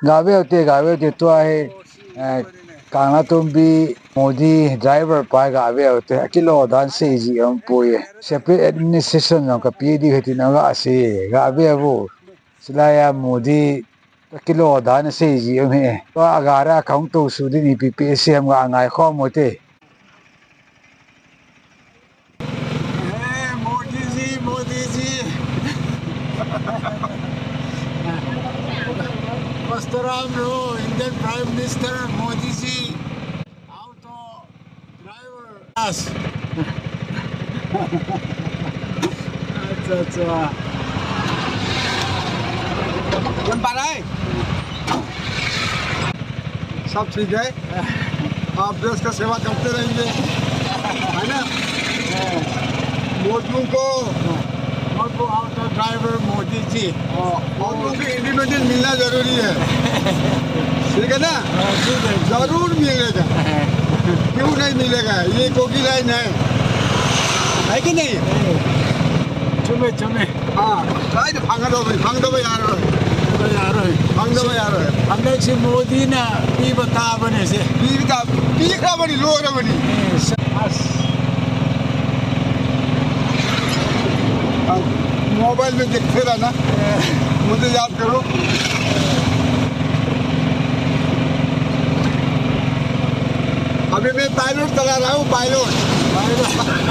गावे होते तो आहे कांगना तुम भी मोदी ड्राइवर पाए गावे होते किलो दान से जी हम पोए सेपरेट एडमिनिस्ट्रेशन ना का पीडी हेती ना गासे गावे वो सिलाया मोदी किलो दान से जी हम है तो अगारा अकाउंट तो सुदी नी पीपीएससी हम गांगाय खो मोते मोदी जी मस्तराम रो Indian prime minister Modi ji auto driver yes अच्छा कौन पा रहा है सब ठीक है आप देश का सेवा करते रहेंगे है ना मोदी को ऑटो ड्राइवर मोदी जी मोदी को इंडिपेंडेंस मिलना जरूरी है ठीक है ना जरूर मिलेगा क्यों नहीं मिलेगा ये कोकी लाइन है कि नहीं चुमे चुमे हाँ भांग दो यार हमने से मोदी ना पी बता बने से पी का बनी लोग बनी मोबाइल में देखते रहना मुझे याद करो अभी मैं पायलट चला रहा हूँ पायलट